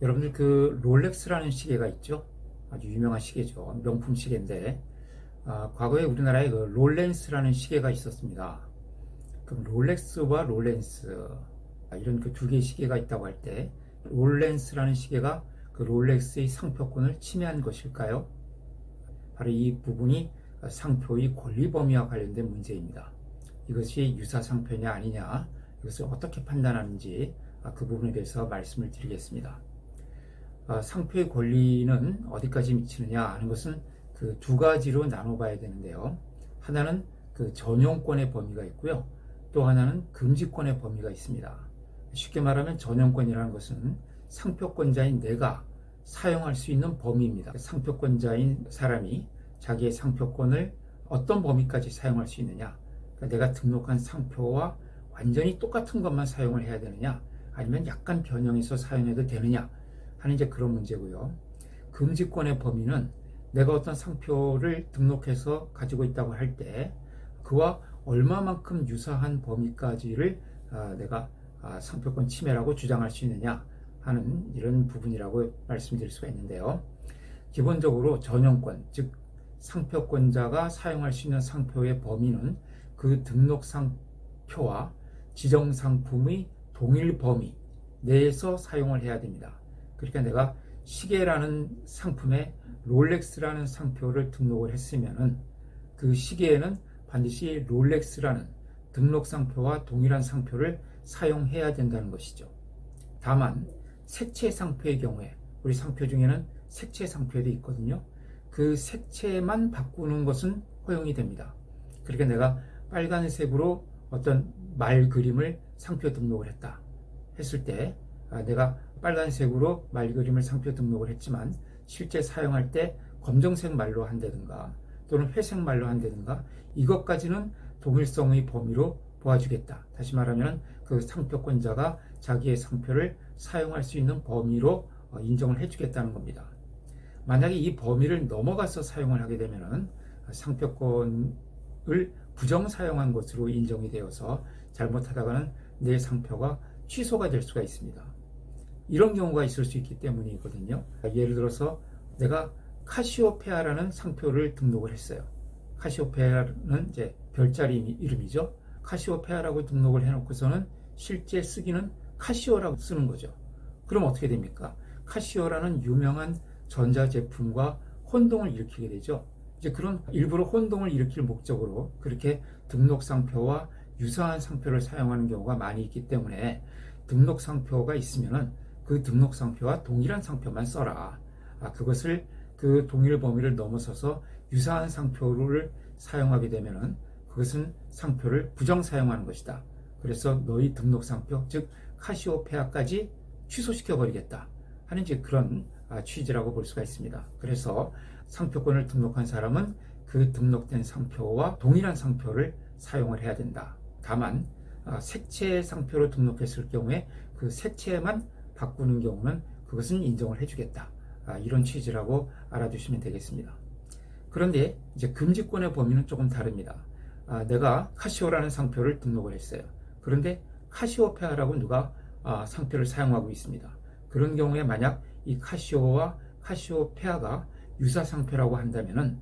여러분들 그 롤렉스라는 시계가 있죠. 아주 유명한 시계죠. 명품 시계인데 과거에 우리나라에 그 롤렌스라는 시계가 있었습니다. 그럼 롤렉스와 롤렌스 이런 그 두 개의 시계가 있다고 할 때 롤렌스라는 시계가 그 롤렉스의 상표권을 침해한 것일까요? 바로 이 부분이 상표의 권리 범위와 관련된 문제입니다. 이것이 유사 상표냐 아니냐, 이것을 어떻게 판단하는지 그 부분에 대해서 말씀을 드리겠습니다. 상표의 권리는 어디까지 미치느냐 하는 것은 그 두 가지로 나눠봐야 되는데요. 하나는 그 전용권의 범위가 있고요. 또 하나는 금지권의 범위가 있습니다. 쉽게 말하면 전용권이라는 것은 상표권자인 내가 사용할 수 있는 범위입니다. 상표권자인 사람이 자기의 상표권을 어떤 범위까지 사용할 수 있느냐, 그러니까 내가 등록한 상표와 완전히 똑같은 것만 사용을 해야 되느냐, 아니면 약간 변형해서 사용해도 되느냐 하는 이제 그런 문제고요. 금지권의 범위는 내가 어떤 상표를 등록해서 가지고 있다고 할 때 그와 얼마만큼 유사한 범위까지를 내가 상표권 침해라고 주장할 수 있느냐 하는 이런 부분이라고 말씀드릴 수가 있는데요. 기본적으로 전용권, 즉 상표권자가 사용할 수 있는 상표의 범위는 그 등록 상표와 지정 상품의 동일 범위 내에서 사용을 해야 됩니다. 그러니까 내가 시계라는 상품에 롤렉스라는 상표를 등록을 했으면은 그 시계에는 반드시 롤렉스라는 등록 상표와 동일한 상표를 사용해야 된다는 것이죠. 다만 색채 상표의 경우에, 우리 상표 중에는 색채 상표도 있거든요. 그 색채만 바꾸는 것은 허용이 됩니다. 그러니까 내가 빨간색으로 어떤 말 그림을 상표 등록을 했다 했을 때 내가 빨간색으로 말 그림을 상표 등록을 했지만 실제 사용할 때 검정색 말로 한다든가 또는 회색 말로 한다든가 이것까지는 동일성의 범위로 보아주겠다. 다시 말하면 그 상표권자가 자기의 상표를 사용할 수 있는 범위로 인정을 해주겠다는 겁니다. 만약에 이 범위를 넘어가서 사용을 하게 되면 상표권을 부정 사용한 것으로 인정이 되어서 잘못하다가는 내 상표가 취소가 될 수가 있습니다. 이런 경우가 있을 수 있기 때문이거든요. 예를 들어서 내가 카시오페아라는 상표를 등록을 했어요. 카시오페아는 이제 별자리 이름이죠. 카시오페아라고 등록을 해놓고서는 실제 쓰기는 카시오라고 쓰는 거죠. 그럼 어떻게 됩니까? 카시오라는 유명한 전자제품과 혼동을 일으키게 되죠. 이제 그런 일부러 혼동을 일으킬 목적으로 그렇게 등록 상표와 유사한 상표를 사용하는 경우가 많이 있기 때문에 등록 상표가 있으면은 그 등록 상표와 동일한 상표만 써라. 그것을 그 동일 범위를 넘어서서 유사한 상표를 사용하게 되면은 그것은 상표를 부정 사용하는 것이다. 그래서 너희 등록 상표, 즉 카시오페아까지 취소시켜 버리겠다 하는 이제 그런 취지라고 볼 수가 있습니다. 그래서 상표권을 등록한 사람은 그 등록된 상표와 동일한 상표를 사용을 해야 된다. 다만 색채 상표로 등록했을 경우에 그 색채만 바꾸는 경우는 그것은 인정을 해주겠다. 이런 취지라고 알아두시면 되겠습니다. 그런데 이제 금지권의 범위는 조금 다릅니다. 내가 카시오라는 상표를 등록을 했어요. 그런데 카시오페아라고 누가 상표를 사용하고 있습니다. 그런 경우에 만약 이 카시오와 카시오페아가 유사 상표라고 한다면은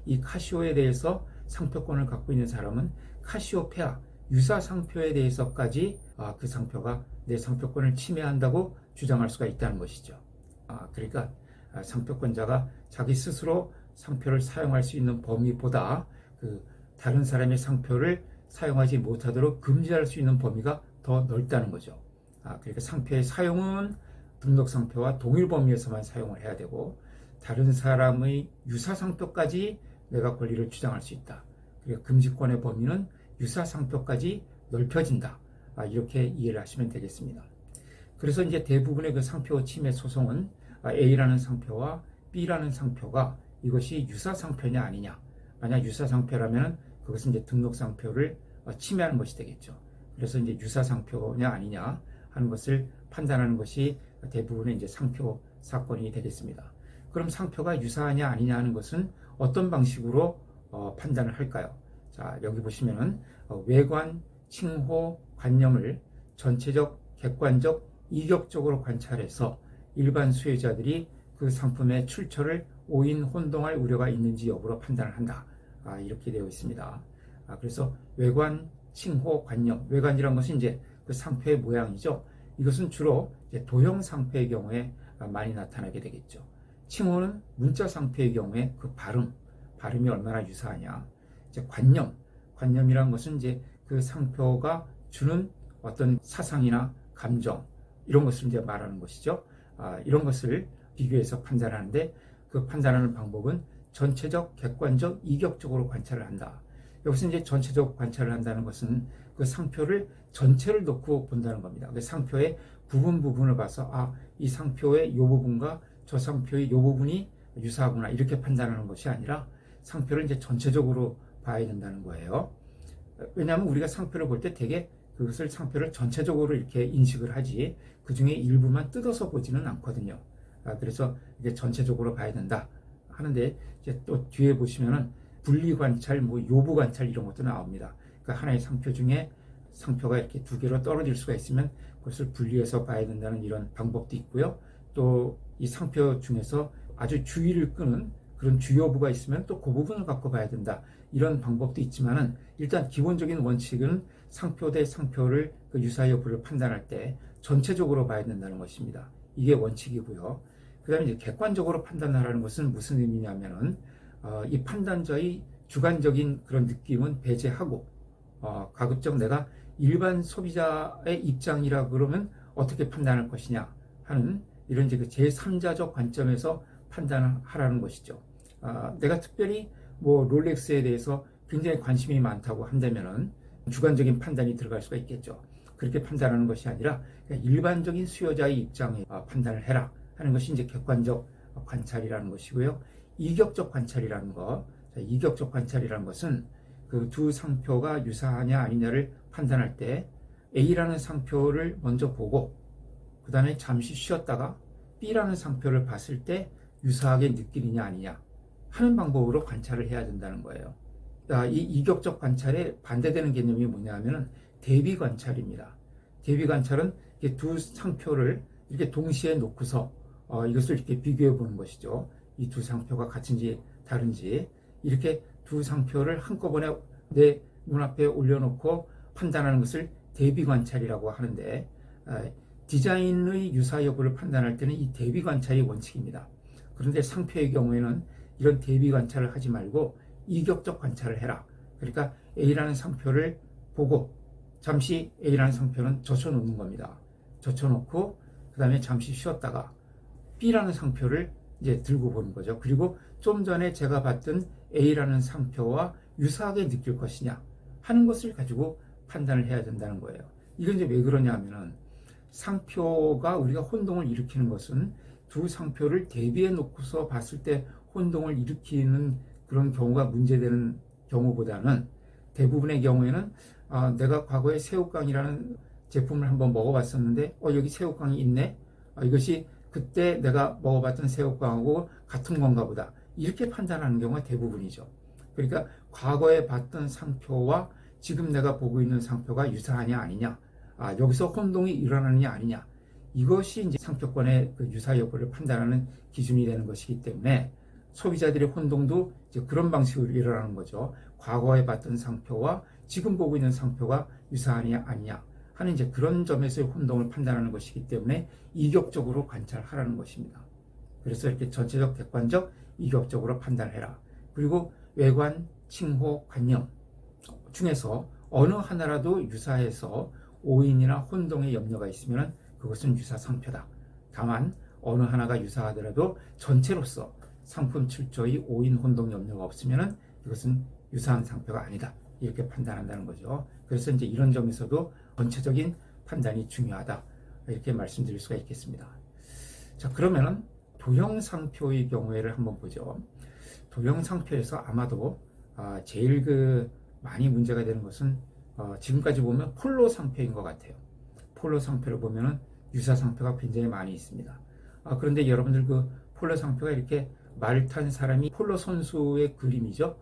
이 카시오에 대해서 상표권을 갖고 있는 사람은 카시오페아 유사 상표에 대해서까지 그 상표가 내 상표권을 침해한다고 주장할 수가 있다는 것이죠. 그러니까 상표권자가 자기 스스로 상표를 사용할 수 있는 범위보다 그 다른 사람의 상표를 사용하지 못하도록 금지할 수 있는 범위가 더 넓다는 거죠. 그러니까 상표의 사용은 등록 상표와 동일 범위에서만 사용을 해야 되고 다른 사람의 유사 상표까지 내가 권리를 주장할 수 있다. 그러니까 금지권의 범위는 유사 상표까지 넓혀진다. 이렇게 이해를 하시면 되겠습니다. 그래서 이제 대부분의 그 상표 침해 소송은 A라는 상표와 B라는 상표가 이것이 유사 상표냐 아니냐. 만약 유사 상표라면 그것은 이제 등록 상표를 침해하는 것이 되겠죠. 그래서 이제 유사 상표냐 아니냐 하는 것을 판단하는 것이 대부분의 이제 상표 사건이 되겠습니다. 그럼 상표가 유사하냐 아니냐 하는 것은 어떤 방식으로 판단을 할까요? 자, 여기 보시면은 외관, 칭호, 관념을 전체적, 객관적, 이격적으로 관찰해서 일반 수요자들이 그 상품의 출처를 오인 혼동할 우려가 있는지 여부로 판단을 한다. 이렇게 되어 있습니다. 그래서 외관, 칭호, 관념. 외관이란 것은 이제 그 상표의 모양이죠. 이것은 주로 이제 도형 상표의 경우에 많이 나타나게 되겠죠. 칭호는 문자 상표의 경우에 그 발음이 얼마나 유사하냐. 이제 관념이란 것은 이제 그 상표가 주는 어떤 사상이나 감정, 이런 것을 이제 말하는 것이죠. 이런 것을 비교해서 판단하는데, 그 판단하는 방법은 전체적, 객관적, 이격적으로 관찰을 한다. 여기서 이제 전체적 관찰을 한다는 것은 그 상표를 전체를 놓고 본다는 겁니다. 그 상표의 부분을 봐서 이 상표의 이 부분과 저 상표의 이 부분이 유사하구나, 이렇게 판단하는 것이 아니라 상표를 이제 전체적으로 봐야 된다는 거예요. 왜냐하면 우리가 상표를 볼 때 되게 그것을 상표를 전체적으로 이렇게 인식을 하지, 그 중에 일부만 뜯어서 보지는 않거든요. 그래서 이게 전체적으로 봐야 된다 하는데, 이제 또 뒤에 보시면은 분리 관찰, 요부 관찰 이런 것도 나옵니다. 그러니까 하나의 상표 중에 상표가 이렇게 두 개로 떨어질 수가 있으면 그것을 분리해서 봐야 된다는 이런 방법도 있고요. 또 이 상표 중에서 아주 주의를 끄는 그런 주요부가 있으면 또 그 부분을 갖고 봐야 된다, 이런 방법도 있지만은, 일단 기본적인 원칙은 상표 대 상표를 그 유사 여부를 판단할 때 전체적으로 봐야 된다는 것입니다. 이게 원칙이고요. 그 다음에 이제 객관적으로 판단하라는 것은 무슨 의미냐면은, 이 판단자의 주관적인 그런 느낌은 배제하고, 가급적 내가 일반 소비자의 입장이라 그러면 어떻게 판단할 것이냐 하는 이런 이제 그 제3자적 관점에서 판단을 하라는 것이죠. 내가 특별히 롤렉스에 대해서 굉장히 관심이 많다고 한다면은 주관적인 판단이 들어갈 수가 있겠죠. 그렇게 판단하는 것이 아니라 일반적인 수요자의 입장에 판단을 해라 하는 것이 이제 객관적 관찰이라는 것이고요. 이격적 관찰이라는 것. 이격적 관찰이라는 것은 그 두 상표가 유사하냐 아니냐를 판단할 때 A라는 상표를 먼저 보고 그 다음에 잠시 쉬었다가 B라는 상표를 봤을 때 유사하게 느끼느냐 아니냐 하는 방법으로 관찰을 해야 된다는 거예요. 이 이격적 관찰에 반대되는 개념이 뭐냐면은 대비 관찰입니다. 대비 관찰은 두 상표를 이렇게 동시에 놓고서 이것을 이렇게 비교해 보는 것이죠. 이 두 상표가 같은지 다른지 이렇게 두 상표를 한꺼번에 내 눈앞에 올려놓고 판단하는 것을 대비 관찰이라고 하는데, 디자인의 유사 여부를 판단할 때는 이 대비 관찰이 원칙입니다. 그런데 상표의 경우에는 이런 대비 관찰을 하지 말고 이격적 관찰을 해라. 그러니까 A라는 상표를 보고 잠시 A라는 상표는 젖혀놓는 겁니다. 젖혀놓고 그 다음에 잠시 쉬었다가 B라는 상표를 이제 들고 보는 거죠. 그리고 좀 전에 제가 봤던 A라는 상표와 유사하게 느낄 것이냐 하는 것을 가지고 판단을 해야 된다는 거예요. 이건 이제 왜 그러냐 하면은, 상표가 우리가 혼동을 일으키는 것은 두 상표를 대비해 놓고서 봤을 때 혼동을 일으키는 그런 경우가 문제되는 경우보다는, 대부분의 경우에는 내가 과거에 새우깡이라는 제품을 한번 먹어봤었는데 여기 새우깡이 있네, 이것이 그때 내가 먹어봤던 새우깡하고 같은 건가 보다, 이렇게 판단하는 경우가 대부분이죠. 그러니까 과거에 봤던 상표와 지금 내가 보고 있는 상표가 유사하냐 아니냐, 여기서 혼동이 일어나느냐 아니냐, 이것이 이제 상표권의 그 유사 여부를 판단하는 기준이 되는 것이기 때문에 소비자들의 혼동도 이제 그런 방식으로 일어나는 거죠. 과거에 봤던 상표와 지금 보고 있는 상표가 유사하냐 아니냐 하는 이제 그런 점에서의 혼동을 판단하는 것이기 때문에 이격적으로 관찰하라는 것입니다. 그래서 이렇게 전체적, 객관적, 이격적으로 판단해라. 그리고 외관, 칭호, 관념 중에서 어느 하나라도 유사해서 오인이나 혼동의 염려가 있으면 그것은 유사 상표다. 다만 어느 하나가 유사하더라도 전체로서 상품 출처의 오인, 혼동 염려가 없으면 이것은 유사한 상표가 아니다, 이렇게 판단한다는 거죠. 그래서 이제 이런 점에서도 전체적인 판단이 중요하다, 이렇게 말씀드릴 수가 있겠습니다. 자, 그러면은 도형 상표의 경우에를 한번 보죠. 도형 상표에서 아마도 제일 많이 문제가 되는 것은 지금까지 보면 폴로 상표인 것 같아요. 폴로 상표를 보면은 유사 상표가 굉장히 많이 있습니다. 그런데 여러분들 그 폴로 상표가 이렇게 말을 탄 사람이 폴로 선수의 그림이죠.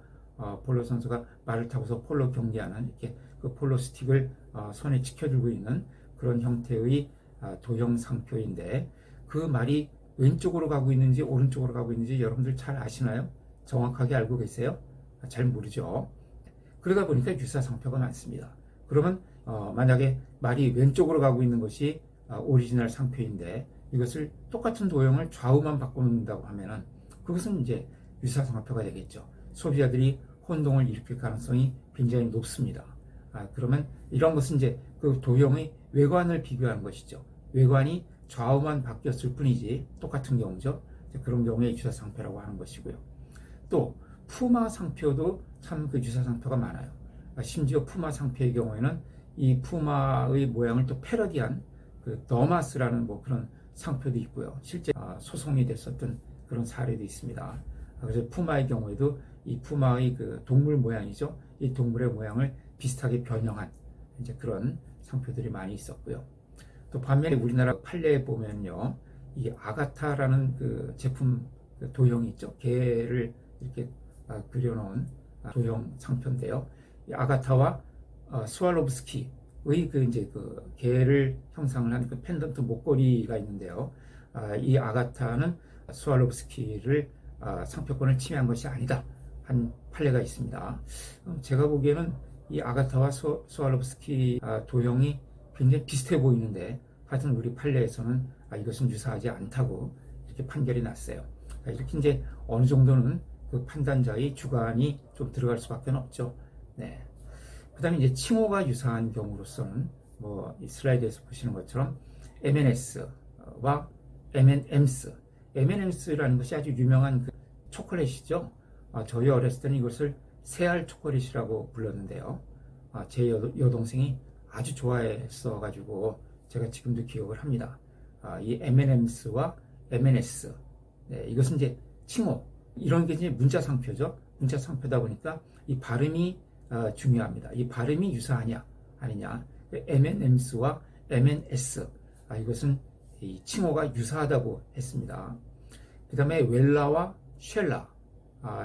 폴로 선수가 말을 타고서 폴로 경기하는, 이렇게 그 폴로 스틱을 손에 지켜들고 있는 그런 형태의 도형 상표인데, 그 말이 왼쪽으로 가고 있는지 오른쪽으로 가고 있는지 여러분들 잘 아시나요? 정확하게 알고 계세요? 잘 모르죠. 그러다 보니까 유사상표가 많습니다. 그러면 만약에 말이 왼쪽으로 가고 있는 것이 오리지널 상표인데 이것을 똑같은 도형을 좌우만 바꿔놓는다고 하면은 그것은 이제 유사상표가 되겠죠. 소비자들이 혼동을 일으킬 가능성이 굉장히 높습니다. 그러면 이런 것은 이제 그 도형의 외관을 비교하는 것이죠. 외관이 좌우만 바뀌었을 뿐이지 똑같은 경우죠. 그런 경우에 유사상표라고 하는 것이고요. 또 푸마 상표도 참 그 유사상표가 많아요. 심지어 푸마 상표의 경우에는 이 푸마의 모양을 또 패러디한 그 더마스라는 뭐 그런 상표도 있고요. 실제 소송이 됐었던 그런 사례도 있습니다. 그래서 푸마의 경우에도 이 푸마의 그 동물 모양이죠. 이 동물의 모양을 비슷하게 변형한 이제 그런 상표들이 많이 있었고요. 또 반면에 우리나라 판례에 보면요, 이 아가타라는 그 제품 그 도형이 있죠. 개를 이렇게 그려놓은 도형 상표인데요. 이 아가타와 스왈로브스키의 그 이제 그 개를 형상을 한 그 펜던트 목걸이가 있는데요. 이 아가타는 스왈로브스키를 상표권을 침해한 것이 아니다 한 판례가 있습니다. 제가 보기에는 이 아가타와 스왈로브스키 도형이 굉장히 비슷해 보이는데 하여튼 우리 판례에서는 이것은 유사하지 않다고 이렇게 판결이 났어요. 이렇게 이제 어느 정도는 그 판단자의 주관이 좀 들어갈 수밖에 없죠. 네. 그다음에 이제 칭호가 유사한 경우로서는 뭐 이 슬라이드에서 보시는 것처럼 M&S와 M&M's, M&M's,라는 것이 아주 유명한 그 초콜릿이죠. 저희 어렸을 때는 이것을 새알 초콜릿이라고 불렀는데요. 제 여동생이 아주 좋아했어 가지고 제가 지금도 기억을 합니다. 이 M&M's,와 M&S, 네, 이것은 이제 칭호, 이런 게 이제 문자 상표죠. 문자 상표다 보니까 이 발음이 중요합니다. 이 발음이 유사하냐 아니냐. M&M's,와 M&S, 이것은 이 칭호가 유사하다고 했습니다. 그 다음에 웰라와 쉘라,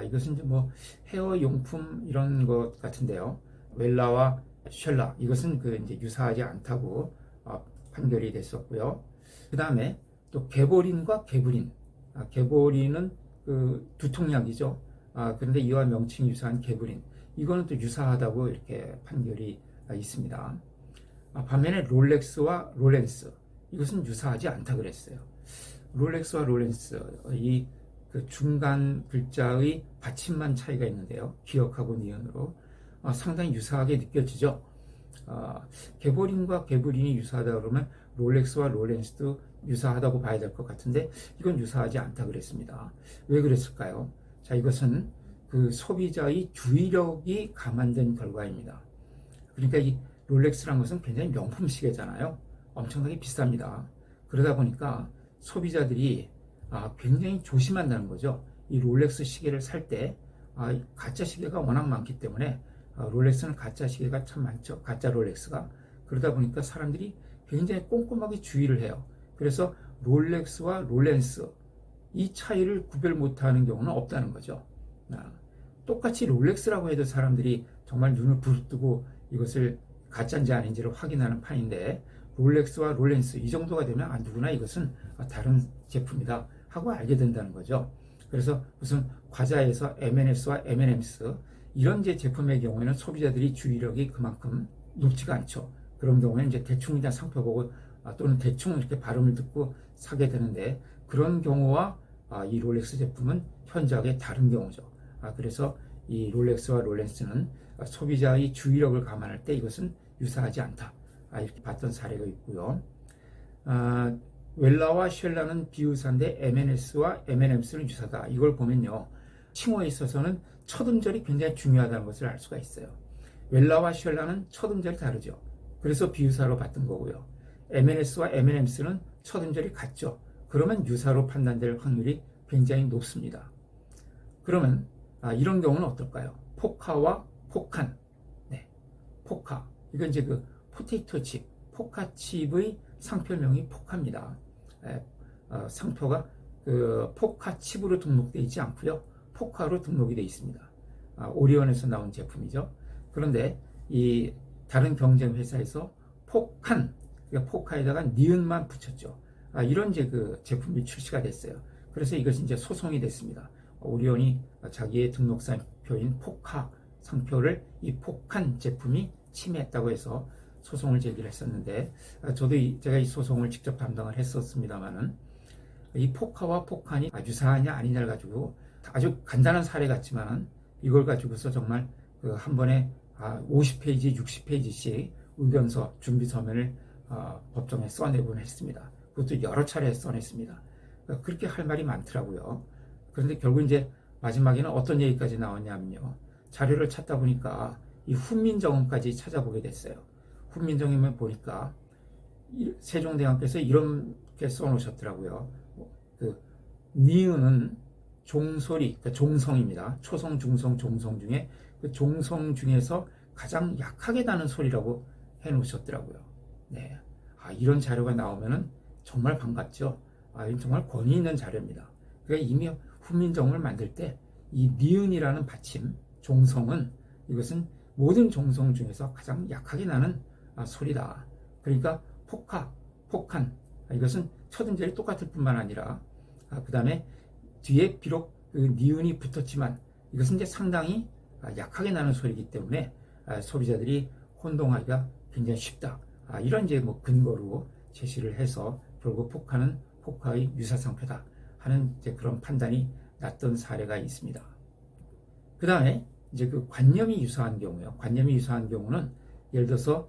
이것은 이제 뭐 헤어 용품 이런 것 같은데요. 웰라와 쉘라, 이것은 그 이제 유사하지 않다고 판결이 됐었고요. 그 다음에 또 개보린과 개브린, 개보린은 그 두통약이죠. 그런데 이와 명칭이 유사한 개브린, 이거는 또 유사하다고 이렇게 판결이 있습니다. 반면에 롤렉스와 롤렌스, 이것은 유사하지 않다 그랬어요. 롤렉스와 롤렌스, 이 그 중간 글자의 받침만 차이가 있는데요. 기억하고 니은으로 상당히 유사하게 느껴지죠. 개보린과 개브린이 유사하다 그러면 롤렉스와 롤렌스도 유사하다고 봐야 될 것 같은데 이건 유사하지 않다 그랬습니다. 왜 그랬을까요? 자, 이것은 그 소비자의 주의력이 감안된 결과입니다. 그러니까 이 롤렉스란 것은 굉장히 명품 시계잖아요. 엄청나게 비쌉니다. 그러다 보니까 소비자들이 굉장히 조심한다는 거죠. 이 롤렉스 시계를 살 때 가짜 시계가 워낙 많기 때문에 롤렉스는 가짜 시계가 참 많죠. 가짜 롤렉스가. 그러다 보니까 사람들이 굉장히 꼼꼼하게 주의를 해요. 그래서 롤렉스와 롤렌스, 이 차이를 구별 못하는 경우는 없다는 거죠. 똑같이 롤렉스라고 해도 사람들이 정말 눈을 부릅뜨고 이것을 가짜인지 아닌지를 확인하는 판인데 롤렉스와 롤렌스 이 정도가 되면 누구나 이것은 다른 제품이다 하고 알게 된다는 거죠. 그래서 무슨 과자에서 M&S와 M&M's 이런 이제 제품의 경우에는 소비자들이 주의력이 그만큼 높지가 않죠. 그런 경우에는 이제 대충 그냥 상표 보고 또는 대충 이렇게 발음을 듣고 사게 되는데 그런 경우와 이 롤렉스 제품은 현저하게 다른 경우죠. 그래서 이 롤렉스와 롤렌스는 소비자의 주의력을 감안할 때 이것은 유사하지 않다. 이렇게 봤던 사례가 있고요. 웰라와 쉘라는 비유사인데 M&S와 M&M's,는 유사다. 이걸 보면요. 칭호에 있어서는 첫 음절이 굉장히 중요하다는 것을 알 수가 있어요. 웰라와 쉘라는 첫 음절이 다르죠. 그래서 비유사로 봤던 거고요. M&S와 M&M's,는 첫 음절이 같죠. 그러면 유사로 판단될 확률이 굉장히 높습니다. 그러면 이런 경우는 어떨까요? 포카와 포칸. 네, 포카. 이건 이제 그 포테이토 칩, 포카칩의 상표명이 포카입니다. 상표가 그 포카칩으로 등록되어 있지 않고요. 포카로 등록이 되어 있습니다. 오리온에서 나온 제품이죠. 그런데 이 다른 경쟁 회사에서 포칸, 그러니까 포카에다가 니은만 붙였죠. 이런 이제 그 제품이 출시가 됐어요. 그래서 이것이 이제 소송이 됐습니다. 오리온이 자기의 등록 상표인 포카 상표를 이 폭한 제품이 침해했다고 해서 소송을 제기를 했었는데, 저도 제가 이 소송을 직접 담당을 했었습니다만은, 이 포카와 폭한이 유사하냐 아니냐를 가지고 아주 간단한 사례 같지만은 이걸 가지고서 정말 한 번에 50페이지, 60페이지씩 의견서, 준비 서면을 법정에 써내곤 했습니다. 그것도 여러 차례 써냈습니다. 그렇게 할 말이 많더라고요. 그런데 결국 이제 마지막에는 어떤 얘기까지 나왔냐면요. 자료를 찾다 보니까 이 훈민정음까지 찾아보게 됐어요. 훈민정음을 보니까 세종대왕께서 이렇게 써놓으셨더라고요. 니은은 종소리, 그러니까 종성입니다. 초성, 중성, 종성 중에 그 종성 중에서 가장 약하게 나는 소리라고 해놓으셨더라고요. 네, 이런 자료가 나오면은 정말 반갑죠. 이건 정말 권위 있는 자료입니다. 그러니까 이미 훈민정음을 만들 때 이 니은이라는 받침, 종성은 이것은 모든 종성 중에서 가장 약하게 나는 소리다. 그러니까 폭하, 폭한, 이것은 첫 음절이 똑같을 뿐만 아니라 그 다음에 뒤에 비록 그 니은이 붙었지만 이것은 이제 상당히 약하게 나는 소리이기 때문에 소비자들이 혼동하기가 굉장히 쉽다. 이런 이제 뭐 근거로 제시를 해서 결국 폭하는 포카의 유사상표다 하는 이제 그런 판단이 났던 사례가 있습니다. 그 다음에 이제 그 관념이 유사한 경우요. 관념이 유사한 경우는 예를 들어서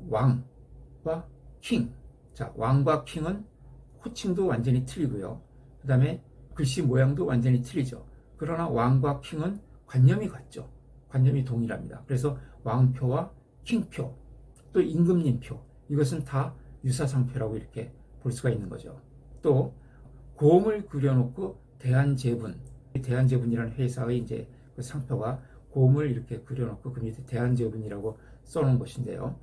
왕과 킹. 자, 왕과 킹은 호칭도 완전히 틀리고요. 그 다음에 글씨 모양도 완전히 틀리죠. 그러나 왕과 킹은 관념이 같죠. 관념이 동일합니다. 그래서 왕표와 킹표, 또 임금님표, 이것은 다 유사상표라고 이렇게 볼 수가 있는 거죠. 또 곰을 그려놓고 대한제분이라는 회사의 이제 그 상표가 곰을 이렇게 그려놓고 그 밑에 대한제분이라고 써놓은 것인데요.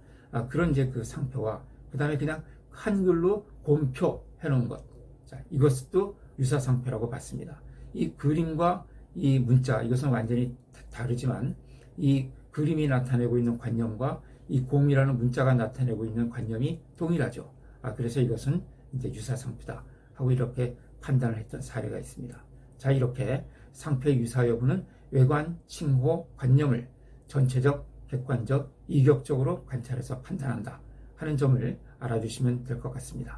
그런 이제 그 상표와 그 다음에 그냥 한글로 곰표 해놓은 것, 자, 이것도 유사상표라고 봤습니다. 이 그림과 이 문자, 이것은 완전히 다르지만 이 그림이 나타내고 있는 관념과 이 곰이라는 문자가 나타내고 있는 관념이 동일하죠. 그래서 이것은 이제 유사상표다 하고 이렇게 판단을 했던 사례가 있습니다. 자, 이렇게 상표의 유사 여부는 외관, 칭호, 관념을 전체적, 객관적, 이격적으로 관찰해서 판단한다 하는 점을 알아주시면 될 것 같습니다.